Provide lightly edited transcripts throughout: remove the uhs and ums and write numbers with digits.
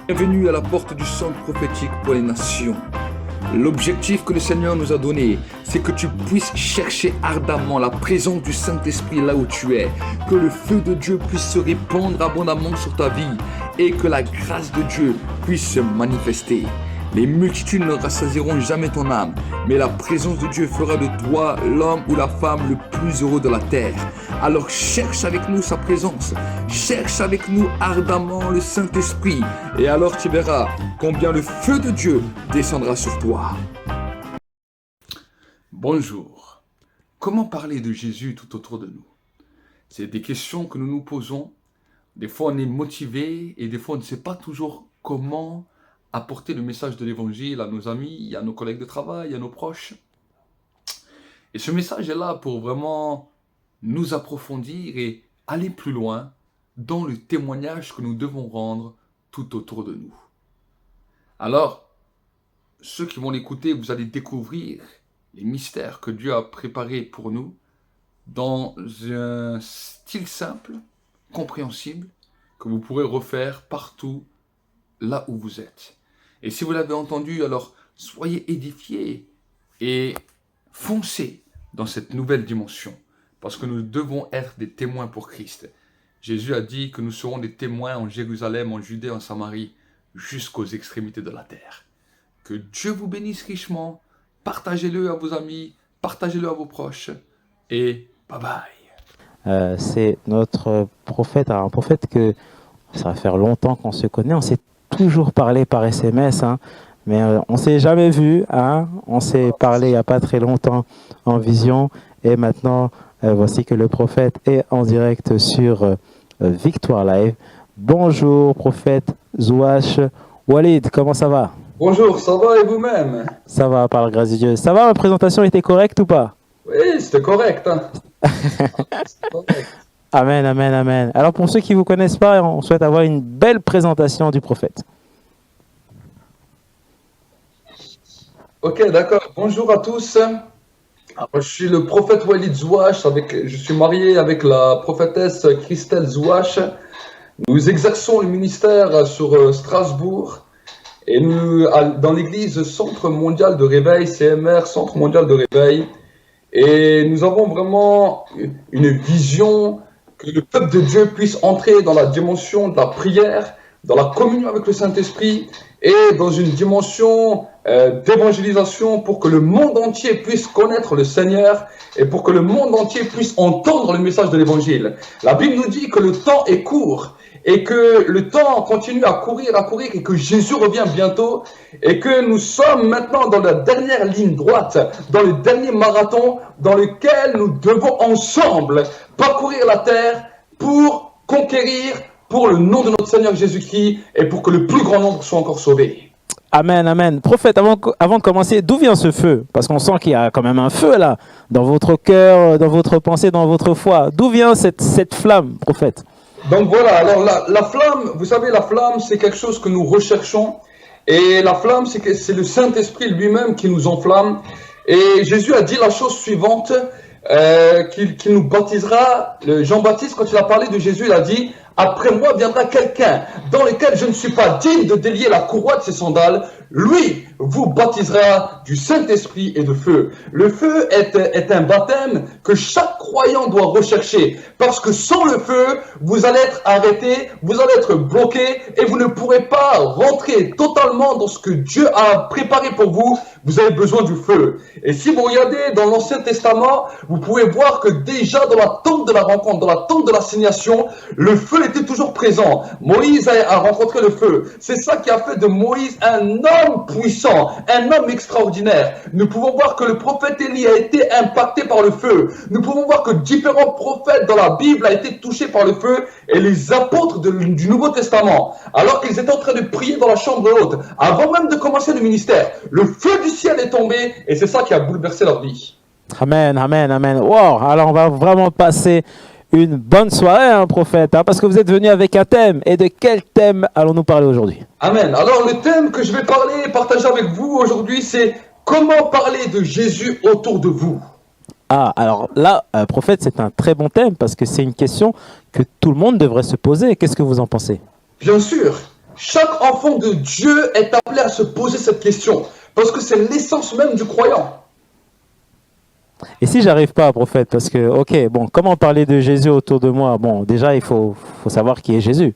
Bienvenue à la porte du centre prophétique pour les nations. L'objectif que le Seigneur nous a donné, c'est que tu puisses chercher ardemment la présence du Saint-Esprit là où tu es, que le feu de Dieu puisse se répandre abondamment sur ta vie et que la grâce de Dieu puisse se manifester. Les multitudes ne rassasieront jamais ton âme, mais la présence de Dieu fera de toi l'homme ou la femme le plus heureux de la terre. Alors cherche avec nous sa présence, cherche avec nous ardemment le Saint-Esprit, et alors tu verras combien le feu de Dieu descendra sur toi. Bonjour. Comment parler de Jésus tout autour de nous? C'est des questions que nous nous posons. Des fois on est motivé et des fois on ne sait pas toujours comment apporter le message de l'évangile à nos amis, à nos collègues de travail, à nos proches. Et ce message est là pour vraiment nous approfondir et aller plus loin dans le témoignage que nous devons rendre tout autour de nous. Alors, ceux qui vont l'écouter, vous allez découvrir les mystères que Dieu a préparés pour nous dans un style simple, compréhensible, que vous pourrez refaire partout là où vous êtes. Et si vous l'avez entendu, alors soyez édifiés et foncez dans cette nouvelle dimension, parce que nous devons être des témoins pour Christ. Jésus a dit que nous serons des témoins en Jérusalem, en Judée, en Samarie, jusqu'aux extrémités de la terre. Que Dieu vous bénisse richement, partagez-le à vos amis, partagez-le à vos proches, et bye bye. C'est notre prophète, alors un prophète que ça va faire longtemps qu'on se connaît, on s'est toujours parlé par SMS, hein, mais on ne s'est jamais vu, hein, on s'est parlé il n'y a pas très longtemps en vision, et maintenant voici que le prophète est en direct sur Victoire Live. Bonjour prophète Zouache. Walid, comment ça va? Bonjour, ça va et vous-même? Ça va, par la grâce de Dieu. Ça va, ma présentation était correcte ou pas? Oui, c'était correct. Hein. C'était correct. Amen, amen, amen. Alors pour ceux qui ne vous connaissent pas, on souhaite avoir une belle présentation du prophète. Ok, d'accord. Bonjour à tous. Alors, je suis le prophète Walid Zouache. Je suis marié avec la prophétesse Christelle Zouache. Nous exerçons le ministère sur Strasbourg. Et nous, dans l'église Centre Mondial de Réveil, CMR, Centre Mondial de Réveil. Et nous avons vraiment une vision que le peuple de Dieu puisse entrer dans la dimension de la prière, dans la communion avec le Saint-Esprit et dans une dimension d'évangélisation pour que le monde entier puisse connaître le Seigneur et pour que le monde entier puisse entendre le message de l'Évangile. La Bible nous dit que le temps est court et que le temps continue à courir et que Jésus revient bientôt et que nous sommes maintenant dans la dernière ligne droite, dans le dernier marathon dans lequel nous devons ensemble parcourir la terre pour conquérir pour le nom de notre Seigneur Jésus-Christ et pour que le plus grand nombre soit encore sauvé. Amen, amen. Prophète, avant de commencer, d'où vient ce feu? Parce qu'on sent qu'il y a quand même un feu là, dans votre cœur, dans votre pensée, dans votre foi. D'où vient cette flamme, prophète? Donc voilà, alors la flamme, vous savez, la flamme, c'est quelque chose que nous recherchons. Et la flamme, c'est le Saint-Esprit lui-même qui nous enflamme. Et Jésus a dit la chose suivante, qu'il nous baptisera. Jean-Baptiste, quand il a parlé de Jésus, il a dit « Après moi viendra quelqu'un dans lequel je ne suis pas digne de délier la courroie de ses sandales. Lui vous baptisera du Saint-Esprit et de feu. » Le feu est un baptême que chaque croyant doit rechercher. Parce que sans le feu, vous allez être arrêté, vous allez être bloqué et vous ne pourrez pas rentrer totalement dans ce que Dieu a préparé pour vous. Vous avez besoin du feu. Et si vous regardez dans l'Ancien Testament, vous pouvez voir que déjà dans la tente de la rencontre, dans la tente de l'assignation, le feu était toujours présent. Moïse a rencontré le feu. C'est ça qui a fait de Moïse un homme puissant, un homme extraordinaire. Nous pouvons voir que le prophète Élie a été impacté par le feu. Nous pouvons voir que différents prophètes dans la Bible ont été touchés par le feu et les apôtres du Nouveau Testament, alors qu'ils étaient en train de prier dans la chambre haute, avant même de commencer le ministère, le feu du ciel est tombé et c'est ça qui a bouleversé leur vie. Amen, amen, amen. Wow, alors on va vraiment passer une bonne soirée, hein, prophète, hein, parce que vous êtes venu avec un thème. Et de quel thème allons-nous parler aujourd'hui? Amen. Alors le thème que je vais partager avec vous aujourd'hui, c'est comment parler de Jésus autour de vous. Ah, alors là, prophète, c'est un très bon thème parce que c'est une question que tout le monde devrait se poser. Qu'est-ce que vous en pensez? Bien sûr. Chaque enfant de Dieu est appelé à se poser cette question, parce que c'est l'essence même du croyant. Et si j'arrive pas, prophète, parce que, ok, bon, comment parler de Jésus autour de moi? Bon, déjà, il faut savoir qui est Jésus.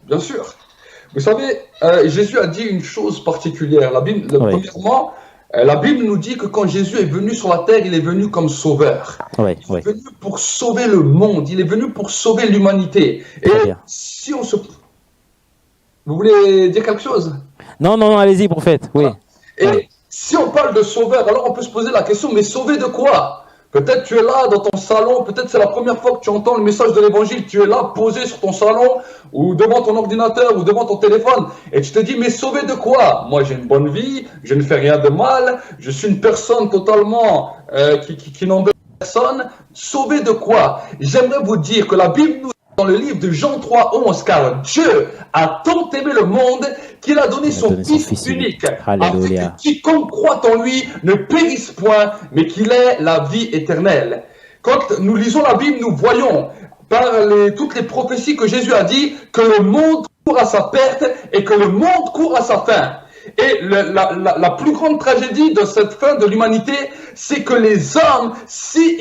Bien sûr. Vous savez, Jésus a dit une chose particulière. Oui. Premièrement, la Bible nous dit que quand Jésus est venu sur la terre, il est venu comme sauveur. Oui, Il oui, est venu pour sauver le monde. Il est venu pour sauver l'humanité. très Et bien. si on se... Vous voulez dire quelque chose? Non, non, non, allez-y, prophète, oui. Et Ouais. si on parle de sauveur, alors on peut se poser la question, mais sauver de quoi? Peut-être tu es là dans ton salon, peut-être c'est la première fois que tu entends le message de l'évangile, tu es là posé sur ton salon ou devant ton ordinateur ou devant ton téléphone et tu te dis mais sauver de quoi? Moi j'ai une bonne vie, je ne fais rien de mal, je suis une personne totalement qui n'embête personne. Sauver de quoi? J'aimerais vous dire que la Bible nous dit dans le livre de Jean 3,11, car Dieu a tant aimé le monde qu'il a donné Il a son donné son Fils Fils unique, unique. afin Alléluia. que quiconque croit en lui ne périsse point, mais qu'il ait la vie éternelle. Quand nous lisons la Bible, nous voyons par toutes les prophéties que Jésus a dit que le monde court à sa perte et que le monde court à sa fin. Et la plus grande tragédie de cette fin de l'humanité, c'est que les hommes, si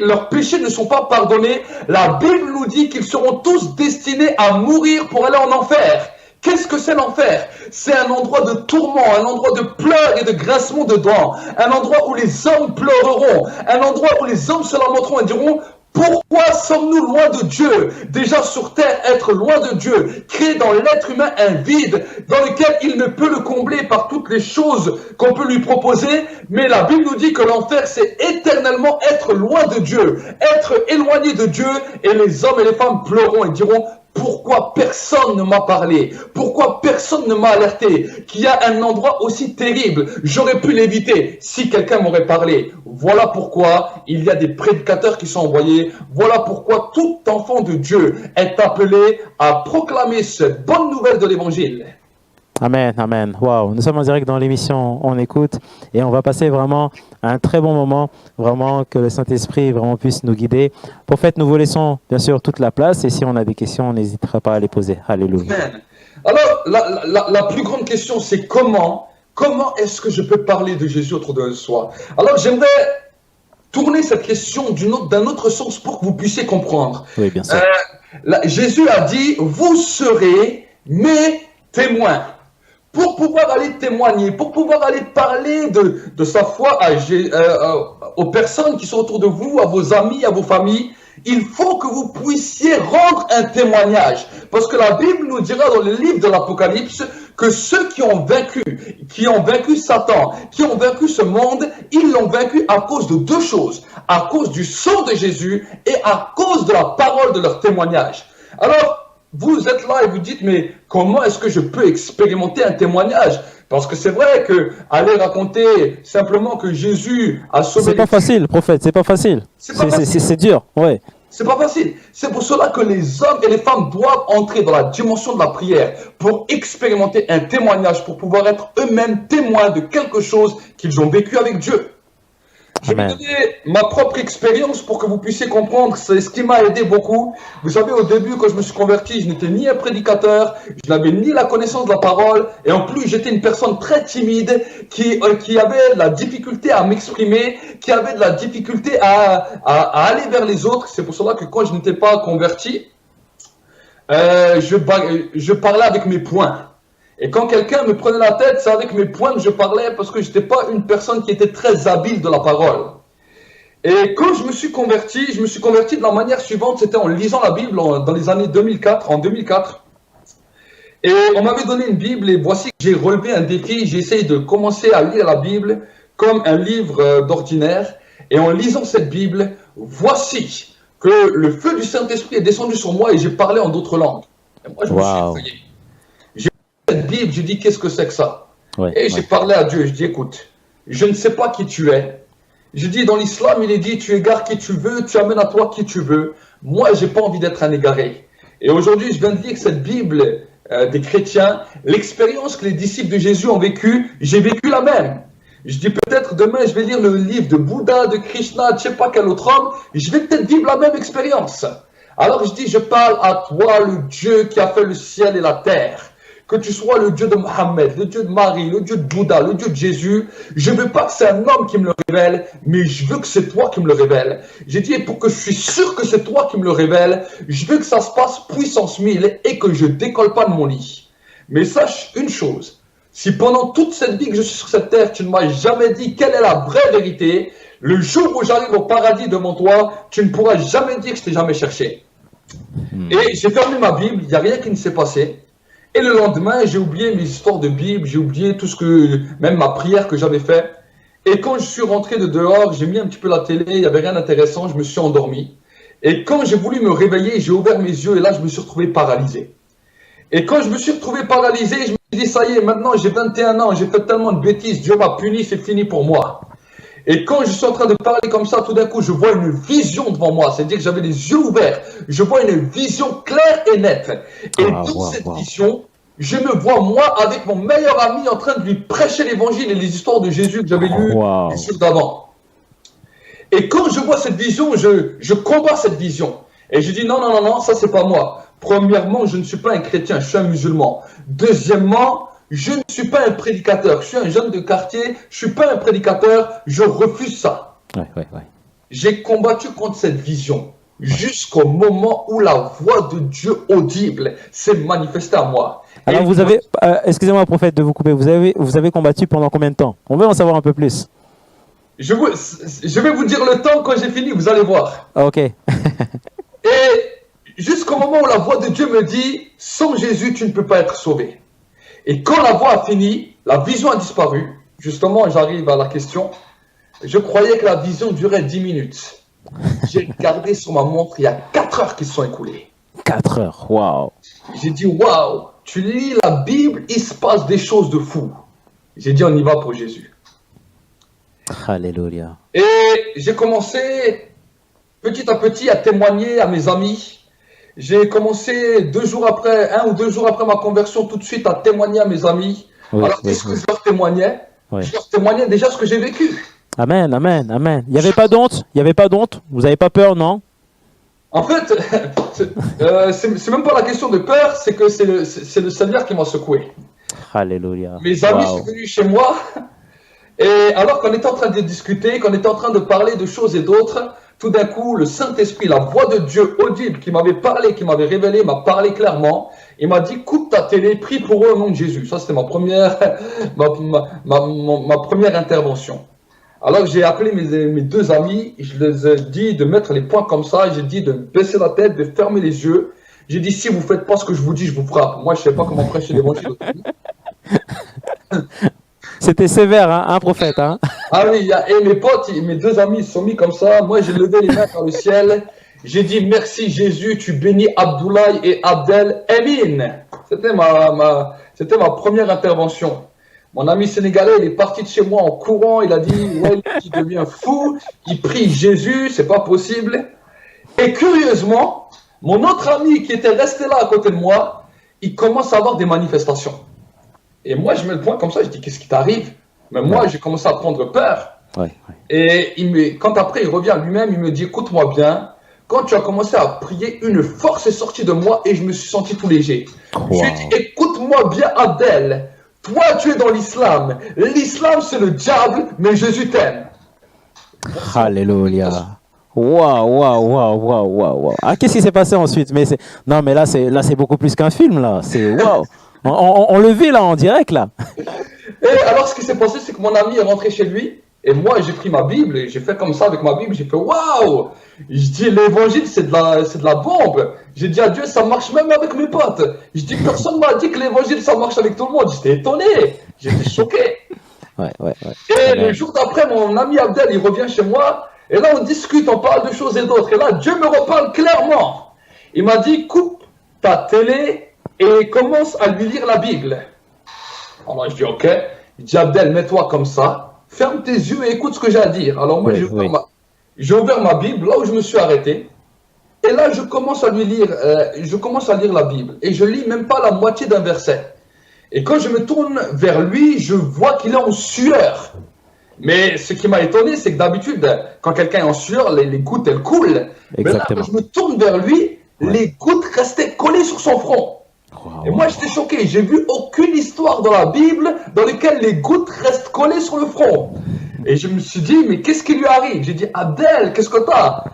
leurs péchés ne sont pas pardonnés, la Bible nous dit qu'ils seront tous destinés à mourir pour aller en enfer. Qu'est-ce que c'est l'enfer? C'est un endroit de tourment, un endroit de pleurs et de grincement de dents, un endroit où les hommes pleureront, un endroit où les hommes se lamenteront et diront: pourquoi sommes-nous loin de Dieu? Déjà sur terre, être loin de Dieu, créer dans l'être humain un vide dans lequel il ne peut le combler par toutes les choses qu'on peut lui proposer. Mais la Bible nous dit que l'enfer, c'est éternellement être loin de Dieu, être éloigné de Dieu, et les hommes et les femmes pleureront et diront: pourquoi personne ne m'a parlé? Pourquoi personne ne m'a alerté qu'il y a un endroit aussi terrible? J'aurais pu l'éviter si quelqu'un m'aurait parlé. Voilà pourquoi il y a des prédicateurs qui sont envoyés. Voilà pourquoi tout enfant de Dieu est appelé à proclamer cette bonne nouvelle de l'Évangile. Amen, amen. Waouh, nous sommes en direct dans l'émission On écoute et on va passer vraiment un très bon moment, vraiment que le Saint-Esprit vraiment puisse nous guider. Prophète, nous vous laissons bien sûr toute la place et si on a des questions, on n'hésitera pas à les poser. Alléluia. Amen. Alors, la plus grande question, c'est comment est-ce que je peux parler de Jésus autour de soi? Alors, j'aimerais tourner cette question d'un autre sens pour que vous puissiez comprendre. Oui, bien sûr. Jésus a dit: vous serez mes témoins. Pour pouvoir aller témoigner, pour pouvoir aller parler de sa foi aux personnes qui sont autour de vous, à vos amis, à vos familles, il faut que vous puissiez rendre un témoignage. Parce que la Bible nous dira dans le livre de l'Apocalypse que ceux qui ont vaincu Satan, qui ont vaincu ce monde, ils l'ont vaincu à cause de deux choses: à cause du sang de Jésus et à cause de la parole de leur témoignage. Alors, vous êtes là et vous dites: mais comment est-ce que je peux expérimenter un témoignage? Parce que c'est vrai que aller raconter simplement que Jésus a sauvé... C'est pas facile, prophète, c'est pas facile. C'est dur, ouais. C'est pas facile. C'est pour cela que les hommes et les femmes doivent entrer dans la dimension de la prière pour expérimenter un témoignage, pour pouvoir être eux-mêmes témoins de quelque chose qu'ils ont vécu avec Dieu. Je vais vous donner ma propre expérience pour que vous puissiez comprendre. C'est ce qui m'a aidé beaucoup. Vous savez, au début, quand je me suis converti, je n'étais ni un prédicateur, je n'avais ni la connaissance de la parole, et en plus, j'étais une personne très timide qui avait de la difficulté à m'exprimer, qui avait de la difficulté à aller vers les autres. C'est pour cela que quand je n'étais pas converti, je parlais avec mes poings. Et quand quelqu'un me prenait la tête, c'est avec mes poings que je parlais parce que je n'étais pas une personne qui était très habile de la parole. Et quand je me suis converti de la manière suivante, c'était en lisant la Bible dans les années 2004. Et on m'avait donné une Bible et voici que j'ai relevé un défi. J'ai essayé de commencer à lire la Bible comme un livre d'ordinaire. Et en lisant cette Bible, voici que le feu du Saint-Esprit est descendu sur moi et j'ai parlé en d'autres langues. Et moi, je me suis effrayé. Cette Bible, je dis: qu'est-ce que c'est que ça? Et j'ai parlé à Dieu, je dis: écoute, je ne sais pas qui tu es. Je dis: dans l'islam, il est dit: tu égares qui tu veux, tu amènes à toi qui tu veux. Moi, j'ai pas envie d'être un égaré. Et aujourd'hui, je viens de dire que cette Bible des chrétiens, l'expérience que les disciples de Jésus ont vécue, j'ai vécu la même. Je dis: peut-être demain, je vais lire le livre de Bouddha, de Krishna, je ne sais pas quel autre homme, je vais peut-être vivre la même expérience. Alors je dis, je parle à toi, le Dieu qui a fait le ciel et la terre. Que tu sois le Dieu de Mohammed, le Dieu de Marie, le Dieu de Bouddha, le Dieu de Jésus. Je ne veux pas que c'est un homme qui me le révèle, mais je veux que c'est toi qui me le révèle. J'ai dit, et pour que je suis sûr que c'est toi qui me le révèle, je veux que ça se passe puissance 1000 et que je décolle pas de mon lit. Mais sache une chose, si pendant toute cette vie que je suis sur cette terre, tu ne m'as jamais dit quelle est la vraie vérité, le jour où j'arrive au paradis devant toi, tu ne pourras jamais dire que je t'ai jamais cherché. Et j'ai fermé ma Bible, il n'y a rien qui ne s'est passé. Et le lendemain, j'ai oublié mes histoires de Bible, j'ai oublié tout ce que, même ma prière que j'avais fait. Et quand je suis rentré de dehors, j'ai mis un petit peu la télé, il n'y avait rien d'intéressant, je me suis endormi. Et quand j'ai voulu me réveiller, j'ai ouvert mes yeux et là, je me suis retrouvé paralysé. Et quand je me suis retrouvé paralysé, je me suis dit, ça y est, maintenant j'ai 21 ans, j'ai fait tellement de bêtises, Dieu m'a puni, c'est fini pour moi. Et quand je suis en train de parler comme ça, tout d'un coup, je vois une vision devant moi. C'est-à-dire que j'avais les yeux ouverts. Je vois une vision claire et nette. Et dans cette vision, je me vois, moi, avec mon meilleur ami, en train de lui prêcher l'évangile et les histoires de Jésus que j'avais lues les jours d'avant. Et quand je vois cette vision, je combats cette vision. Et je dis, non, non, non, non, ça, c'est pas moi. Premièrement, je ne suis pas un chrétien, je suis un musulman. Deuxièmement, je ne suis pas un prédicateur, je suis un jeune de quartier, je ne suis pas un prédicateur, je refuse ça. J'ai combattu contre cette vision jusqu'au moment où la voix de Dieu audible s'est manifestée à moi. Alors vous avez, excusez-moi prophète de vous couper, vous avez combattu pendant combien de temps? On veut en savoir un peu plus. Je vais vous dire le temps quand j'ai fini, vous allez voir. Ok. Et jusqu'au moment où la voix de Dieu me dit, sans Jésus, tu ne peux pas être sauvé. Et quand la voix a fini, la vision a disparu. Justement, j'arrive à la question. Je croyais que la vision durait 10 minutes. J'ai regardé sur ma montre, il y a 4 heures qui se sont écoulées. 4 heures, waouh. J'ai dit, waouh, tu lis la Bible, il se passe des choses de fou. J'ai dit, on y va pour Jésus. Alléluia. Et j'ai commencé petit à petit à témoigner à mes amis. J'ai commencé 2 jours après, 1 ou 2 jours après ma conversion, tout de suite à témoigner à mes amis. Alors, qu'est-ce que je leur témoignais? Je leur témoignais déjà ce que j'ai vécu. Amen, amen, amen. Il n'y avait pas d'honte? Il n'y avait pas d'honte? Vous n'avez pas peur, non? En fait, c'est même pas la question de peur, c'est que c'est le Seigneur qui m'a secoué. Alléluia. Mes amis sont venus chez moi, et alors qu'on était en train de discuter, qu'on était en train de parler de choses et d'autres, tout d'un coup, le Saint-Esprit, la voix de Dieu audible qui m'avait parlé, qui m'avait révélé, m'a parlé clairement. Il m'a dit, coupe ta télé, prie pour eux au nom de Jésus. Ça, c'était ma première intervention. Alors, j'ai appelé mes 2 amis, je les ai dit de mettre les poings comme ça, j'ai dit de baisser la tête, de fermer les yeux. J'ai dit, si vous ne faites pas ce que je vous dis, je vous frappe. Moi, je ne sais pas comment prêcher l'évangile. C'était sévère, hein, un prophète. Hein. Ah oui, et mes potes, mes 2 amis, ils se sont mis comme ça. Moi, j'ai levé les mains vers le ciel. J'ai dit, merci Jésus, tu bénis Abdoulaye et Abdel. Amin. C'était ma première intervention. Mon ami sénégalais, il est parti de chez moi en courant. Il a dit, ouais, il devient fou. Il prie Jésus, c'est pas possible. Et curieusement, mon autre ami qui était resté là à côté de moi, il commence à avoir des manifestations. Et moi, je mets le point comme ça, je dis, qu'est-ce qui t'arrive? Mais moi, j'ai commencé à prendre peur. Et quand après, il revient lui-même, il me dit, écoute-moi bien, quand tu as commencé à prier, une force est sortie de moi et je me suis senti tout léger. Je lui ai dit, écoute-moi bien, Abdel, toi, tu es dans l'islam. L'islam, c'est le diable, mais Jésus t'aime. Alléluia. Waouh. Ah, qu'est-ce qui s'est passé ensuite? Non, mais là, c'est beaucoup plus qu'un film, là. C'est waouh. On le vit, là, en direct, là. Et alors, ce qui s'est passé, c'est que mon ami est rentré chez lui. Et moi, j'ai pris ma Bible et j'ai fait comme ça avec ma Bible. J'ai fait waouh! Je dis, l'évangile, c'est de la bombe. J'ai dit à Dieu, ça marche même avec mes potes. Je dis, personne m'a dit que l'évangile, ça marche avec tout le monde. J'étais étonné. J'étais choqué. Et le jour d'après, mon ami Abdel, il revient chez moi. Et là, on discute, on parle de choses et d'autres. Et là, Dieu me reparle clairement. Il m'a dit, coupe ta télé et commence à lui lire la Bible. Alors, je dis, ok. Il dit, Abdel, mets-toi comme ça. Ferme tes yeux et écoute ce que j'ai à dire. Alors moi, j'ai ouvert ma Bible, là où je me suis arrêté. Et là, je commence à lire la Bible. Et je lis même pas la moitié d'un verset. Et quand je me tourne vers lui, je vois qu'il est en sueur. Mais ce qui m'a étonné, c'est que d'habitude, quand quelqu'un est en sueur, les gouttes, elles coulent. Mais là, quand je me tourne vers lui, Ouais. les gouttes restaient collées sur son front. Waouh, Et moi, waouh, j'étais choqué. J'ai vu aucune histoire dans la Bible dans laquelle les gouttes restent collées sur le front. Et je me suis dit, mais qu'est-ce qui lui arrive? J'ai dit, Abdel, qu'est-ce que t'as?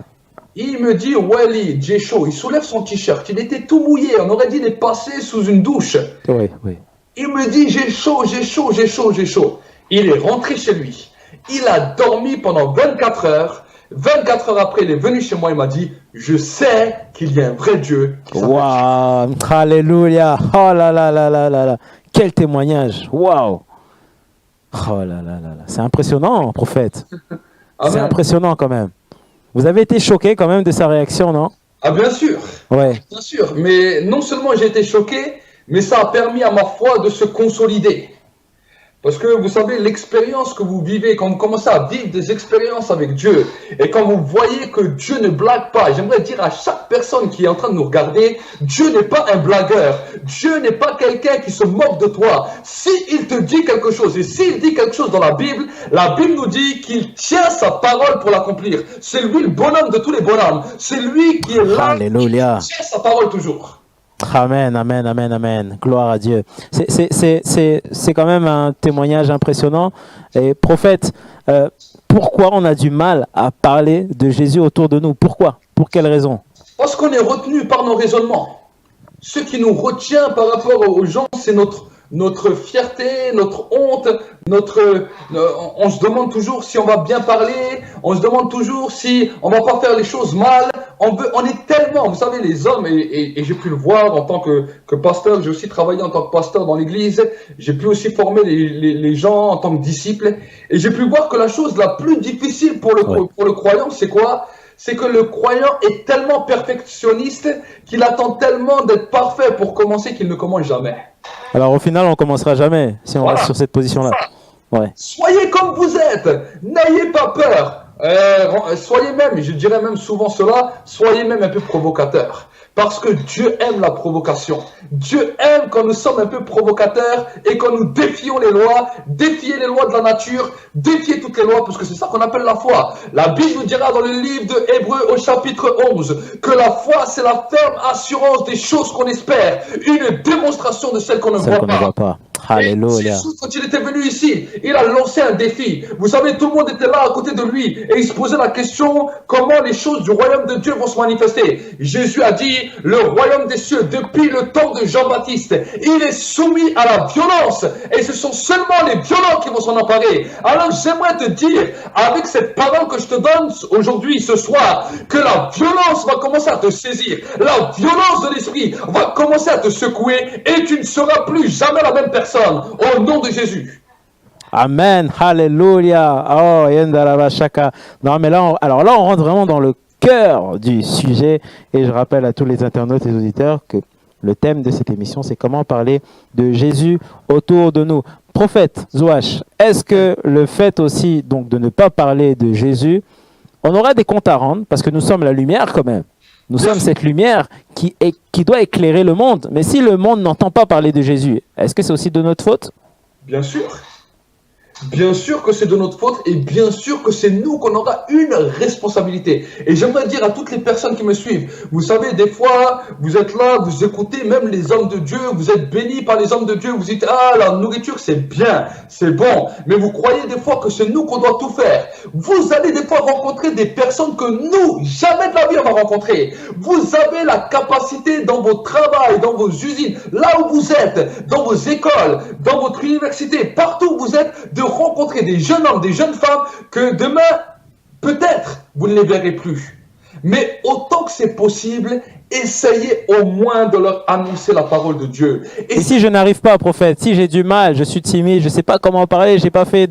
Il me dit, Wally, j'ai chaud. Il soulève son t-shirt. Il était tout mouillé. On aurait dit qu'il est passé sous une douche. waouh. Oui, oui. Il me dit, j'ai chaud, j'ai chaud, j'ai chaud, j'ai chaud. Il est rentré chez lui. Il a dormi pendant 24 heures. 24 heures après, il est venu chez moi. Il m'a dit, je sais qu'il y a un vrai Dieu. qui s'appelle Waouh, alléluia. Oh là là là là là là. Quel témoignage. Waouh. Oh là là là là. C'est impressionnant, prophète. C'est Amen. impressionnant quand même. Vous avez été choqué quand même de sa réaction, non? Ah, bien sûr. Ouais. Bien sûr, mais non seulement j'ai été choqué, mais ça a permis à ma foi de se consolider. Parce que vous savez, l'expérience que vous vivez, quand vous commencez à vivre des expériences avec Dieu, et quand vous voyez que Dieu ne blague pas, j'aimerais dire à chaque personne qui est en train de nous regarder, Dieu n'est pas un blagueur, Dieu n'est pas quelqu'un qui se moque de toi. S'il te dit quelque chose, et s'il dit quelque chose dans la Bible nous dit qu'il tient sa parole pour l'accomplir. C'est lui le bonhomme de tous les bonhommes, c'est lui qui est là, Alléluia. qui tient sa parole toujours. Amen, amen, amen, amen. Gloire à Dieu. C'est quand même un témoignage impressionnant. Et prophète, pourquoi on a du mal à parler de Jésus autour de nous? Pourquoi? Pour quelle raison? Parce qu'on est retenu par nos raisonnements. Ce qui nous retient par rapport aux gens, c'est notre fierté, notre honte, on se demande toujours si on va bien parler, on se demande toujours si on va pas faire les choses mal. On est tellement, vous savez, les hommes, et j'ai pu le voir en tant que pasteur, j'ai aussi travaillé en tant que pasteur dans l'église, j'ai pu aussi former les gens en tant que disciples, et j'ai pu voir que la chose la plus difficile pour le croyant, c'est quoi? C'est que le croyant est tellement perfectionniste qu'il attend tellement d'être parfait pour commencer qu'il ne commence jamais. Alors au final, on commencera jamais si on Voilà. reste sur cette position-là. Ouais. Soyez comme vous êtes, n'ayez pas peur. Soyez même, je dirais même souvent cela, soyez même un peu provocateur. Parce que Dieu aime la provocation. Dieu aime quand nous sommes un peu provocateurs et quand nous défions les lois, défier les lois de la nature, défier toutes les lois, parce que c'est ça qu'on appelle la foi. La Bible nous dira dans le livre de Hébreux au chapitre 11 que la foi, c'est la ferme assurance des choses qu'on espère, une démonstration de celles qu'on ne Celle voit qu'on ne pas. voit pas. Et Alléluia. Jésus, quand il était venu ici, il a lancé un défi. Vous savez, tout le monde était là à côté de lui et il se posait la question comment les choses du royaume de Dieu vont se manifester. Jésus a dit, le royaume des cieux, depuis le temps de Jean-Baptiste, il est soumis à la violence et ce sont seulement les violents qui vont s'en emparer. Alors j'aimerais te dire, avec cette parole que je te donne aujourd'hui, ce soir, que la violence va commencer à te saisir. La violence de l'esprit va commencer à te secouer et tu ne seras plus jamais la même personne. Au nom de Jésus. Amen, alléluia. Oh, Yendarabashaka. Non, mais là, alors là, on rentre vraiment dans le cœur du sujet. Et je rappelle à tous les internautes et auditeurs que le thème de cette émission, c'est comment parler de Jésus autour de nous. Prophète Zouache, est-ce que le fait aussi donc de ne pas parler de Jésus, on aura des comptes à rendre parce que nous sommes la lumière quand même. Nous sommes cette lumière qui doit éclairer le monde. Mais si le monde n'entend pas parler de Jésus, est-ce que c'est aussi de notre faute? Bien sûr. Bien sûr que c'est de notre faute et bien sûr que c'est nous qu'on aura une responsabilité. Et j'aimerais dire à toutes les personnes qui me suivent, vous savez, des fois, vous êtes là, vous écoutez même les hommes de Dieu, vous êtes bénis par les hommes de Dieu, vous dites, ah, la nourriture c'est bien, c'est bon, mais vous croyez des fois que c'est nous qu'on doit tout faire. Vous allez des fois rencontrer des personnes que nous, jamais de la vie on va rencontrer. Vous avez la capacité dans votre travail, dans vos usines, là où vous êtes, dans vos écoles, dans votre université, partout où vous êtes, de rencontrer des jeunes hommes, des jeunes femmes que demain, peut-être, vous ne les verrez plus. Mais autant que c'est possible, essayez au moins de leur annoncer la parole de Dieu. Et si je n'arrive pas, prophète, si j'ai du mal, je suis timide, je ne sais pas comment parler, je n'ai pas fait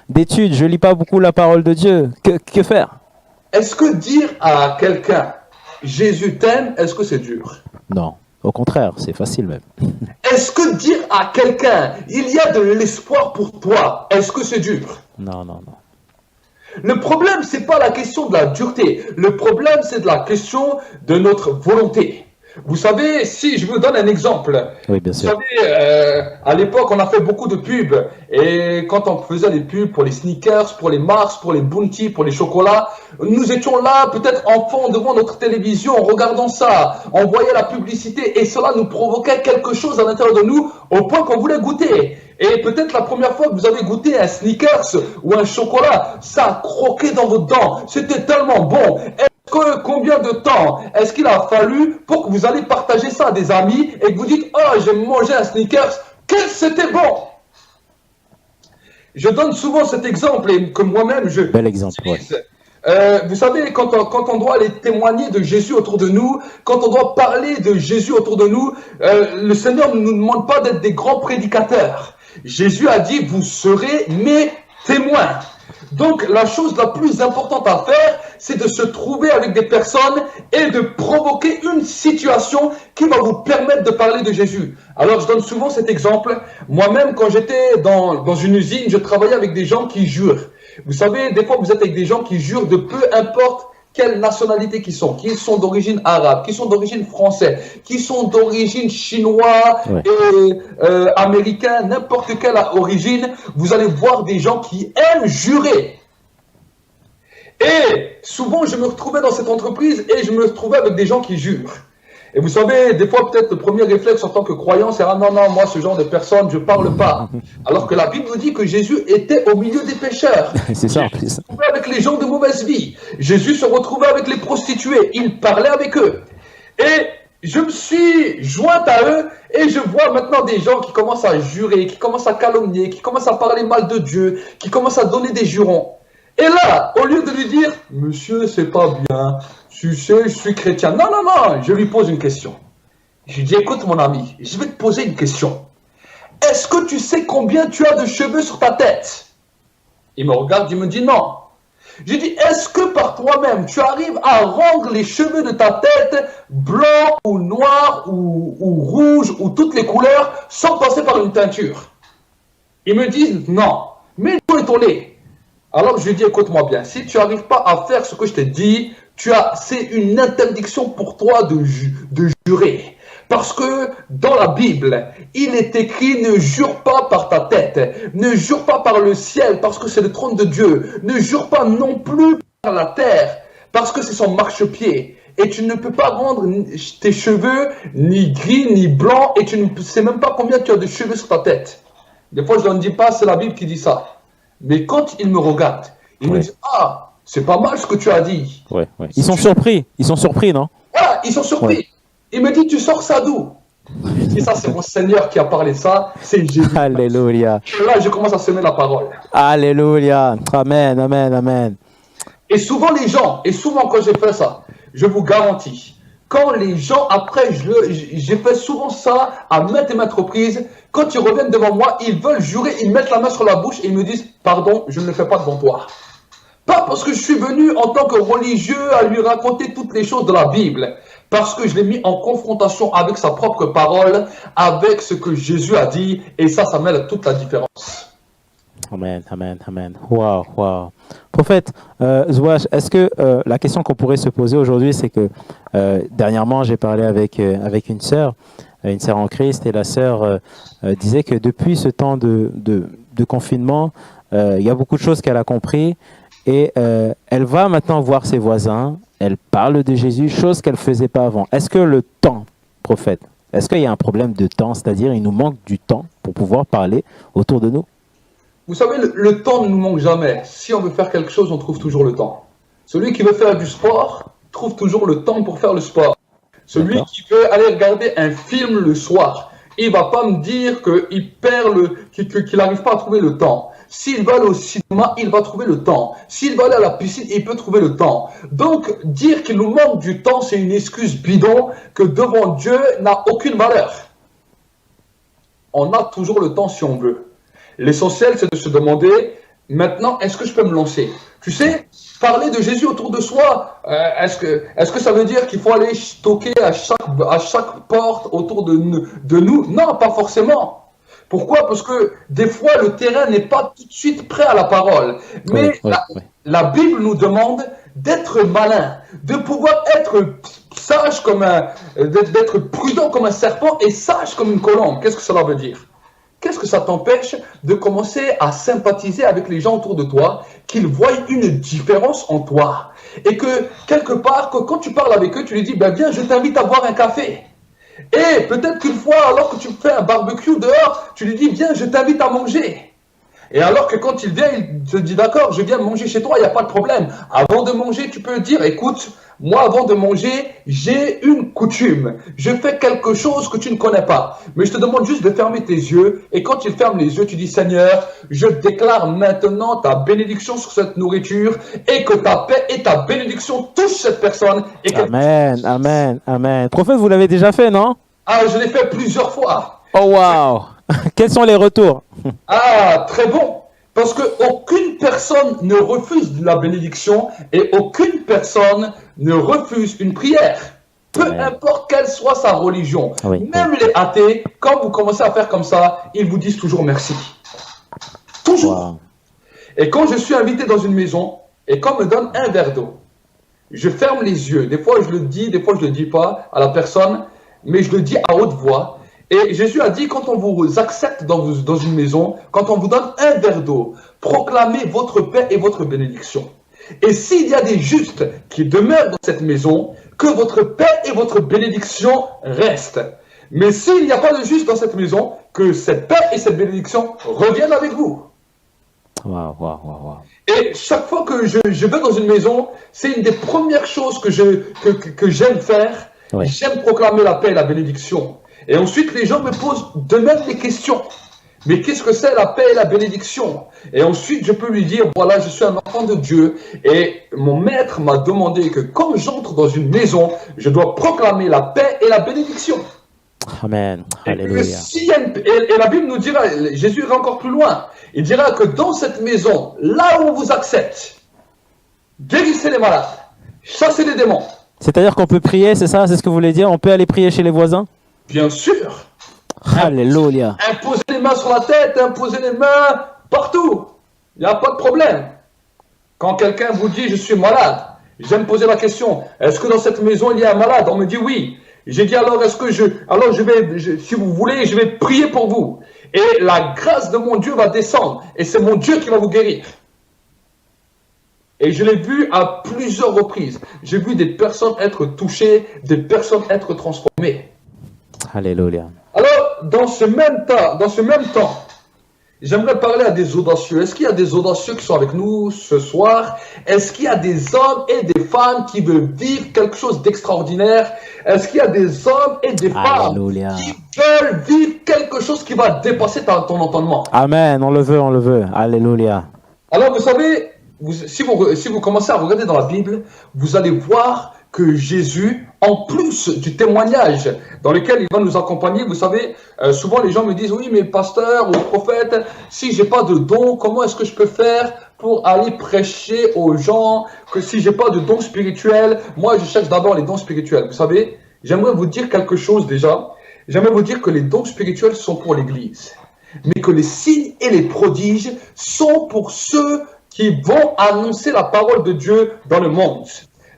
d'études, je ne lis pas beaucoup la parole de Dieu, que faire? Est-ce que dire à quelqu'un, Jésus t'aime, est-ce que c'est dur? Non, au contraire, c'est facile même. Est-ce que dire à quelqu'un, il y a de l'espoir pour toi, est-ce que c'est dur? Non, non, non. Le problème, c'est pas la question de la dureté. Le problème, c'est de la question de notre volonté. Vous savez, si je vous donne un exemple, Oui, bien vous sûr. savez, à l'époque, on a fait beaucoup de pubs. Et quand on faisait les pubs pour les sneakers, pour les Mars, pour les Bounty, pour les chocolats, nous étions là, peut-être enfants, devant notre télévision, regardant ça. On voyait la publicité et cela nous provoquait quelque chose à l'intérieur de nous au point qu'on voulait goûter. Et peut-être la première fois que vous avez goûté un sneakers ou un chocolat, ça a croqué dans vos dents. C'était tellement bon. Combien de temps est-ce qu'il a fallu pour que vous allez partager ça à des amis et que vous dites « Oh, j'ai mangé un sneakers, quel c'était bon !» Je donne souvent cet exemple et que moi-même je Bel exemple, ouais. utilise. Vous savez, quand on doit aller témoigner de Jésus autour de nous, quand on doit parler de Jésus autour de nous, le Seigneur ne nous demande pas d'être des grands prédicateurs. Jésus a dit « Vous serez mes témoins ». Donc, la chose la plus importante à faire, c'est de se trouver avec des personnes et de provoquer une situation qui va vous permettre de parler de Jésus. Alors, je donne souvent cet exemple. Moi-même, quand j'étais dans une usine, je travaillais avec des gens qui jurent. Vous savez, des fois, vous êtes avec des gens qui jurent de peu importe quelle nationalité qu'ils sont d'origine arabe, qui sont d'origine française, qui sont d'origine chinois Ouais. et américain, n'importe quelle origine, vous allez voir des gens qui aiment jurer. Et souvent, je me retrouvais dans cette entreprise et je me retrouvais avec des gens qui jurent. Et vous savez, des fois, peut-être le premier réflexe en tant que croyant, c'est « Ah non, non, moi, ce genre de personne, je parle pas. » Alors que la Bible nous dit que Jésus était au milieu des pécheurs. C'est ça en Jésus plus. se retrouvait avec les gens de mauvaise vie. Jésus se retrouvait avec les prostituées. Il parlait avec eux. Et je me suis jointe à eux et je vois maintenant des gens qui commencent à jurer, qui commencent à calomnier, qui commencent à parler mal de Dieu, qui commencent à donner des jurons. Et là, au lieu de lui dire « Monsieur, c'est pas bien, tu sais, je suis chrétien. » Non, non, non, je lui pose une question. Je lui dis « Écoute mon ami, je vais te poser une question. Est-ce que tu sais combien tu as de cheveux sur ta tête ?» Il me regarde, il me dit « Non. » Je dis « Est-ce que par toi-même, tu arrives à rendre les cheveux de ta tête blancs ou noirs ou rouges ou toutes les couleurs sans passer par une teinture ?» Ils me disent « Non. » Mais ils sont étonnés. Alors je lui dis, écoute-moi bien, si tu n'arrives pas à faire ce que je t'ai dit, c'est une interdiction pour toi de jurer. Parce que dans la Bible, il est écrit, ne jure pas par ta tête, ne jure pas par le ciel, parce que c'est le trône de Dieu, ne jure pas non plus par la terre, parce que c'est son marchepied. Et tu ne peux pas rendre tes cheveux ni gris ni blancs, et tu ne sais même pas combien tu as de cheveux sur ta tête. Des fois, je ne dis pas, c'est la Bible qui dit ça. Mais quand ils me regardent, ils me disent « Ah, c'est pas mal ce que tu as dit. » Ouais, ouais. Ils sont surpris, non? Voilà, ils sont surpris. Ouais. Il me dit « Tu sors ça d'où ?» Je dis « Ça, c'est mon Seigneur qui a parlé ça, c'est Jésus. » Alléluia. Et là, je commence à semer la parole. Alléluia. Amen, amen, amen. Et souvent les gens, et souvent quand j'ai fait ça, je vous garantis, quand les gens, après, j'ai fait souvent ça à maintes et maintes reprises, quand ils reviennent devant moi, ils veulent jurer, ils mettent la main sur la bouche et ils me disent « Pardon, je ne le fais pas devant toi. » Pas parce que je suis venu en tant que religieux à lui raconter toutes les choses de la Bible, parce que je l'ai mis en confrontation avec sa propre parole, avec ce que Jésus a dit, et ça mêle toute la différence. Amen, amen, amen. Waouh, waouh. Prophète, Zouache, est-ce que la question qu'on pourrait se poser aujourd'hui, c'est que dernièrement, j'ai parlé avec une sœur en Christ, et la sœur disait que depuis ce temps de confinement, il y a beaucoup de choses qu'elle a compris, et elle va maintenant voir ses voisins, elle parle de Jésus, chose qu'elle ne faisait pas avant. Est-ce que le temps, prophète, est-ce qu'il y a un problème de temps, c'est-à-dire il nous manque du temps pour pouvoir parler autour de nous? Vous savez, le temps ne nous manque jamais. Si on veut faire quelque chose, on trouve toujours le temps. Celui qui veut faire du sport trouve toujours le temps pour faire le sport. Celui qui veut aller regarder un film le soir, il ne va pas me dire qu'il n'arrive pas à trouver le temps. S'il va aller au cinéma, il va trouver le temps. S'il va aller à la piscine, il peut trouver le temps. Donc, dire qu'il nous manque du temps, c'est une excuse bidon que devant Dieu n'a aucune valeur. On a toujours le temps si on veut. L'essentiel, c'est de se demander, maintenant, est-ce que je peux me lancer? Tu sais, parler de Jésus autour de soi, est-ce que ça veut dire qu'il faut aller toquer à chaque porte autour de nous? Non, pas forcément. Pourquoi? Parce que des fois, le terrain n'est pas tout de suite prêt à la parole. Mais la Bible nous demande d'être malin, de pouvoir être sage d'être prudent comme un serpent et sage comme une colombe. Qu'est-ce que cela veut dire? Qu'est-ce que ça t'empêche de commencer à sympathiser avec les gens autour de toi, qu'ils voient une différence en toi? Et que, quelque part, quand tu parles avec eux, tu lui dis, ben viens, je t'invite à boire un café. Et peut-être qu'une fois, alors que tu fais un barbecue dehors, tu lui dis, viens, je t'invite à manger. Et alors que quand il vient, il te dit, d'accord, je viens manger chez toi, il n'y a pas de problème. Avant de manger, tu peux dire, écoute, moi, avant de manger, j'ai une coutume. Je fais quelque chose que tu ne connais pas. Mais je te demande juste de fermer tes yeux. Et quand tu fermes les yeux, tu dis, Seigneur, je déclare maintenant ta bénédiction sur cette nourriture et que ta paix et ta bénédiction touchent cette personne. Et Amen, amen, amen. Prophète, vous l'avez déjà fait, non? Ah, je l'ai fait plusieurs fois. Oh, wow. Quels sont les retours? Ah, très bon. Parce qu'aucune personne ne refuse la bénédiction et aucune personne ne refuse une prière. Peu importe quelle soit sa religion. Oui, Même les athées, quand vous commencez à faire comme ça, ils vous disent toujours merci. Toujours. Wow. Et quand je suis invité dans une maison et qu'on me donne un verre d'eau, je ferme les yeux. Des fois, je le dis, des fois, je ne le dis pas à la personne, mais je le dis à haute voix. Et Jésus a dit, quand on vous accepte dans une maison, quand on vous donne un verre d'eau, proclamez votre paix et votre bénédiction. Et s'il y a des justes qui demeurent dans cette maison, que votre paix et votre bénédiction restent. Mais s'il n'y a pas de justes dans cette maison, que cette paix et cette bénédiction reviennent avec vous. Wow, wow, wow, wow. Et chaque fois que je vais dans une maison, c'est une des premières choses que j'aime faire. Oui. J'aime proclamer la paix et la bénédiction. Et ensuite, les gens me posent de même des questions. Mais qu'est-ce que c'est la paix et la bénédiction? Et ensuite, je peux lui dire, voilà, je suis un enfant de Dieu. Et mon maître m'a demandé que quand j'entre dans une maison, je dois proclamer la paix et la bénédiction. Amen. Et, Alléluia. et la Bible nous dira, Jésus ira encore plus loin. Il dira que dans cette maison, là où on vous accepte, guérissez les malades, chassez les démons. C'est-à-dire qu'on peut prier, c'est ça? C'est ce que vous voulez dire? On peut aller prier chez les voisins? Bien sûr. Alléluia. Imposer les mains sur la tête, imposer les mains partout. Il n'y a pas de problème. Quand quelqu'un vous dit je suis malade, j'aime poser la question, est-ce que dans cette maison il y a un malade? On me dit oui. J'ai dit alors si vous voulez, je vais prier pour vous. Et la grâce de mon Dieu va descendre. Et c'est mon Dieu qui va vous guérir. Et je l'ai vu à plusieurs reprises. J'ai vu des personnes être touchées, des personnes être transformées. Alléluia. Alors, dans ce même temps, j'aimerais parler à des audacieux. Est-ce qu'il y a des audacieux qui sont avec nous ce soir? Est-ce qu'il y a des hommes et des femmes qui veulent vivre quelque chose d'extraordinaire? Est-ce qu'il y a des hommes et des femmes Alléluia. qui veulent vivre quelque chose qui va dépasser ton entendement? Amen. On le veut, on le veut. Alléluia. Alors, vous savez, si vous commencez à regarder dans la Bible, vous allez voir que Jésus, en plus du témoignage dans lequel il va nous accompagner, vous savez, souvent les gens me disent, oui, mais pasteur ou prophète, si j'ai pas de don, comment est-ce que je peux faire pour aller prêcher aux gens? Que si j'ai pas de don spirituel, moi je cherche d'abord les dons spirituels. Vous savez, j'aimerais vous dire quelque chose déjà. J'aimerais vous dire que les dons spirituels sont pour l'Église, mais que les signes et les prodiges sont pour ceux qui vont annoncer la parole de Dieu dans le monde.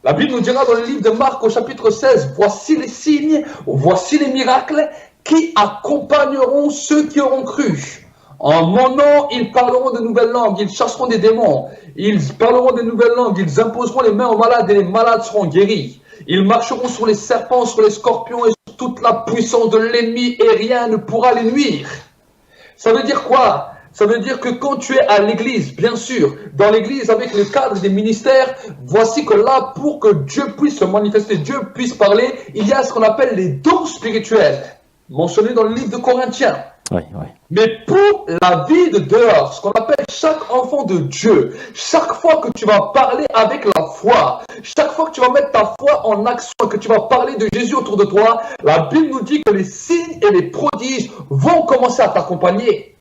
La Bible nous dira dans le livre de Marc au chapitre 16, voici les signes, voici les miracles qui accompagneront ceux qui auront cru. En mon nom, ils parleront de nouvelles langues, ils chasseront des démons, ils parleront de nouvelles langues, ils imposeront les mains aux malades et les malades seront guéris. Ils marcheront sur les serpents, sur les scorpions et sur toute la puissance de l'ennemi et rien ne pourra les nuire. Ça veut dire quoi? Ça veut dire que quand tu es à l'église, bien sûr, dans l'église avec le cadre des ministères, voici que là, pour que Dieu puisse se manifester, Dieu puisse parler, il y a ce qu'on appelle les dons spirituels, mentionnés dans le livre de Corinthiens. Oui, oui. Mais pour la vie de dehors, ce qu'on appelle chaque enfant de Dieu, chaque fois que tu vas parler avec la foi, chaque fois que tu vas mettre ta foi en action, que tu vas parler de Jésus autour de toi, la Bible nous dit que les signes et les prodiges vont commencer à t'accompagner.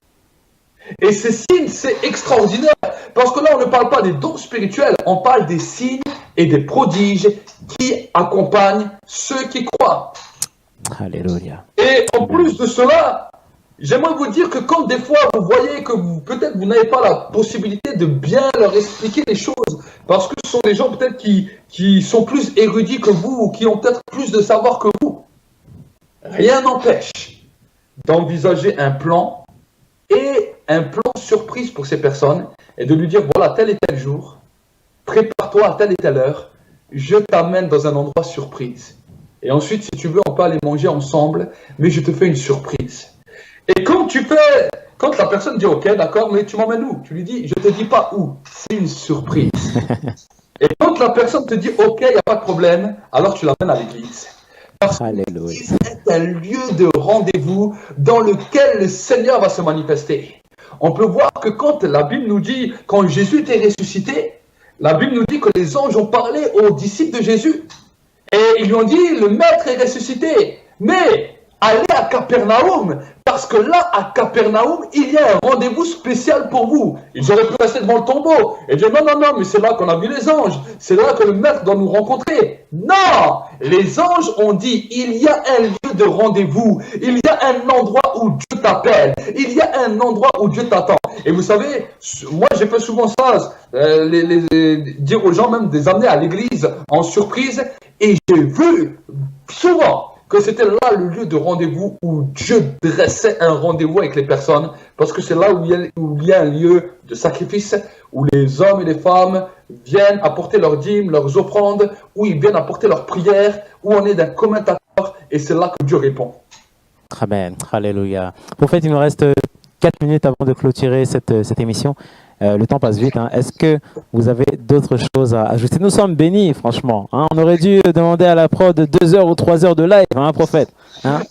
Et ces signes, c'est extraordinaire, parce que là, on ne parle pas des dons spirituels, on parle des signes et des prodiges qui accompagnent ceux qui croient. Alléluia. Et en plus de cela, j'aimerais vous dire que quand des fois vous voyez que peut-être vous n'avez pas la possibilité de bien leur expliquer les choses, parce que ce sont des gens peut-être qui sont plus érudits que vous, ou qui ont peut-être plus de savoir que vous, rien n'empêche d'envisager un plan et un plan surprise pour ces personnes et de lui dire voilà, tel et tel jour, prépare-toi à telle et telle heure, je t'amène dans un endroit surprise. Et ensuite, si tu veux, on peut aller manger ensemble, mais je te fais une surprise. Et quand la personne dit ok, d'accord, mais tu m'emmènes où? Tu lui dis, je te dis pas où, c'est une surprise. Et quand la personne te dit ok, il n'y a pas de problème, alors tu l'amènes à l'église. Parce que Alléluia. l'église est un lieu de rendez-vous dans lequel le Seigneur va se manifester. On peut voir que quand la Bible nous dit, quand Jésus était ressuscité, la Bible nous dit que les anges ont parlé aux disciples de Jésus. Et ils lui ont dit, le maître est ressuscité. Mais allez à Capernaum, parce que là, à Capernaum, il y a un rendez-vous spécial pour vous. Ils auraient pu rester devant le tombeau et dire, non, non, non, mais c'est là qu'on a vu les anges. C'est là que le maître doit nous rencontrer. Non! Les anges ont dit, il y a un lieu de rendez-vous. Il y a un endroit où Dieu t'appelle. Il y a un endroit où Dieu t'attend. Et vous savez, moi j'ai fait souvent ça, dire aux gens même de les amener à l'église en surprise. Et j'ai vu souvent que c'était là le lieu de rendez-vous où Dieu dressait un rendez-vous avec les personnes, parce que c'est là où il y a un lieu de sacrifice, où les hommes et les femmes viennent apporter leurs dîmes, leurs offrandes, où ils viennent apporter leurs prières, où on est d'un commun accord, et c'est là que Dieu répond. Amen. Alléluia. Prophète, il nous reste 4 minutes avant de clôturer cette émission. Le temps passe vite. Hein. Est-ce que vous avez d'autres choses à ajouter? Nous sommes bénis, franchement. Hein. On aurait dû demander à la prod 2 heures ou 3 heures de live, hein, prophète. Hein.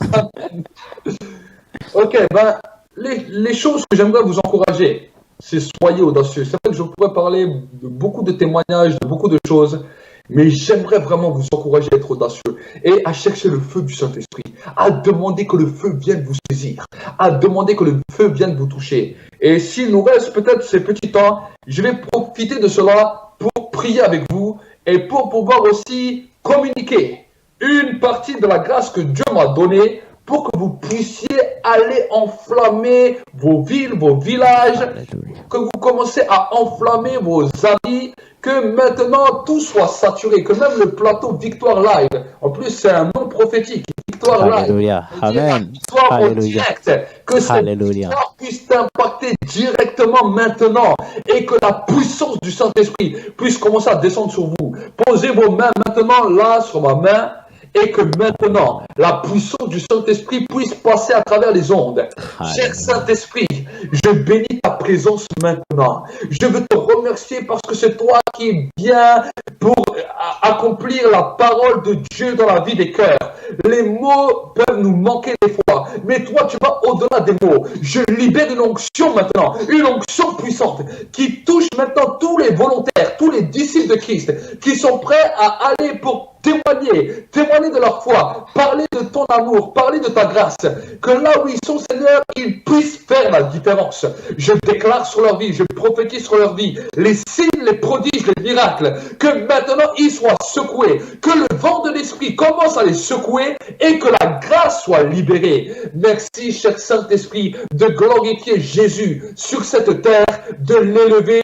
Ok, ben, les choses que j'aimerais vous encourager, c'est soyez audacieux. C'est vrai que je pourrais parler de beaucoup de témoignages, de beaucoup de choses, mais j'aimerais vraiment vous encourager à être audacieux et à chercher le feu du Saint-Esprit, à demander que le feu vienne vous saisir, à demander que le feu vienne vous toucher. Et s'il nous reste peut-être ces petits temps, je vais profiter de cela pour prier avec vous et pour pouvoir aussi communiquer une partie de la grâce que Dieu m'a donnée pour que vous puissiez aller enflammer vos villes, vos villages, Alléluia. que vous commencez à enflammer vos amis, que maintenant tout soit saturé, que même le plateau Victoire Live, en plus c'est un nom prophétique, Victoire Live, Alléluia. Amen. soit en Alléluia. direct, que cette Alléluia. victoire puisse t'impacter directement maintenant et que la puissance du Saint-Esprit puisse commencer à descendre sur vous. Posez vos mains maintenant là sur ma main et que maintenant la puissance du Saint-Esprit puisse passer à travers les ondes. Cher Saint-Esprit, je bénis ta présence maintenant. Je veux te remercier parce que c'est toi qui viens pour accomplir la parole de Dieu dans la vie des cœurs. Les mots peuvent nous manquer des fois, mais toi tu vas au-delà des mots. Je libère une onction maintenant, une onction puissante qui touche maintenant tous les volontaires, tous les disciples de Christ qui sont prêts à aller pour témoigner de leur foi, parler de ton amour, parler de ta grâce, que là où ils sont, Seigneur, ils puissent faire la différence. Je déclare sur leur vie, je prophétise sur leur vie, les signes, les prodiges, les miracles, que maintenant ils soient secoués, que le vent de l'Esprit commence à les secouer et que la grâce soit libérée. Merci, cher Saint-Esprit, de glorifier Jésus sur cette terre, de l'élever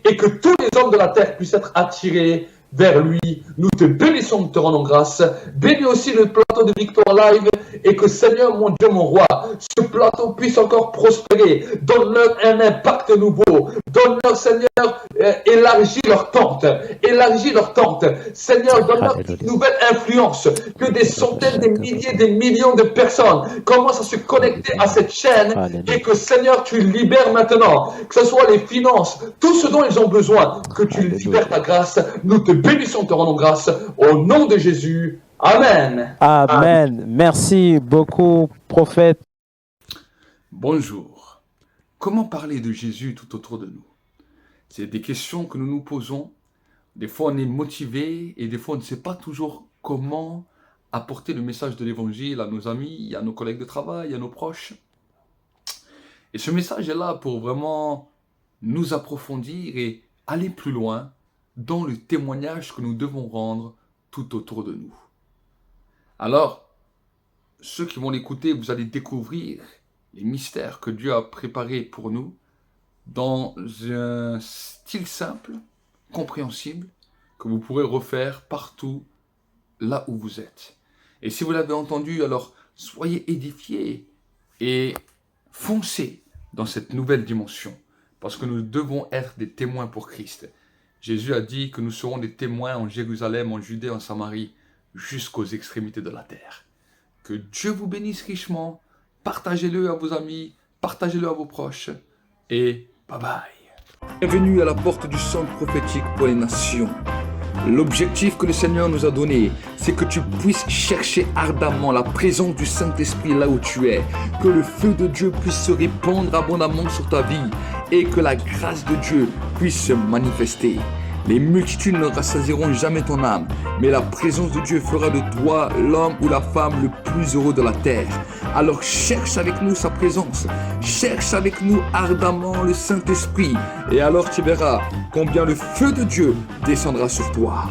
et que tous les hommes de la terre puissent être attirés vers lui. Nous te bénissons, nous te rendons grâce. Bénis aussi le plateau de Victoire Live et que Seigneur, mon Dieu, mon roi, ce plateau puisse encore prospérer. Donne-leur un impact nouveau. Donne-leur, Seigneur, élargis leur tente. Élargis leur tente. Seigneur, donne-leur une nouvelle influence. Que des centaines, des milliers, des millions de personnes commencent à se connecter à cette chaîne et que, Seigneur, tu libères maintenant. Que ce soit les finances, tout ce dont ils ont besoin. Que tu libères ta grâce. Nous te bénissons, te rendons grâce. Au nom de Jésus. Amen. Amen. Merci beaucoup, prophète. Bonjour. Comment parler de Jésus tout autour de nous? C'est des questions que nous nous posons. Des fois, on est motivé et des fois, on ne sait pas toujours comment apporter le message de l'évangile à nos amis, à nos collègues de travail, à nos proches. Et ce message est là pour vraiment nous approfondir et aller plus loin dans le témoignage que nous devons rendre tout autour de nous. Alors, ceux qui vont l'écouter, vous allez découvrir les mystères que Dieu a préparés pour nous dans un style simple, compréhensible, que vous pourrez refaire partout là où vous êtes. Et si vous l'avez entendu, alors soyez édifiés et foncez dans cette nouvelle dimension, parce que nous devons être des témoins pour Christ. Jésus a dit que nous serons des témoins en Jérusalem, en Judée, en Samarie, jusqu'aux extrémités de la terre. Que Dieu vous bénisse richement, partagez-le à vos amis, partagez-le à vos proches, et bye bye. Bienvenue à la porte du centre prophétique pour les nations. L'objectif que le Seigneur nous a donné, c'est que tu puisses chercher ardemment la présence du Saint-Esprit là où tu es, que le feu de Dieu puisse se répandre abondamment sur ta vie et que la grâce de Dieu puisse se manifester. Les multitudes ne rassasieront jamais ton âme, mais la présence de Dieu fera de toi l'homme ou la femme le plus heureux de la terre. Alors cherche avec nous sa présence, cherche avec nous ardemment le Saint-Esprit, et alors tu verras combien le feu de Dieu descendra sur toi.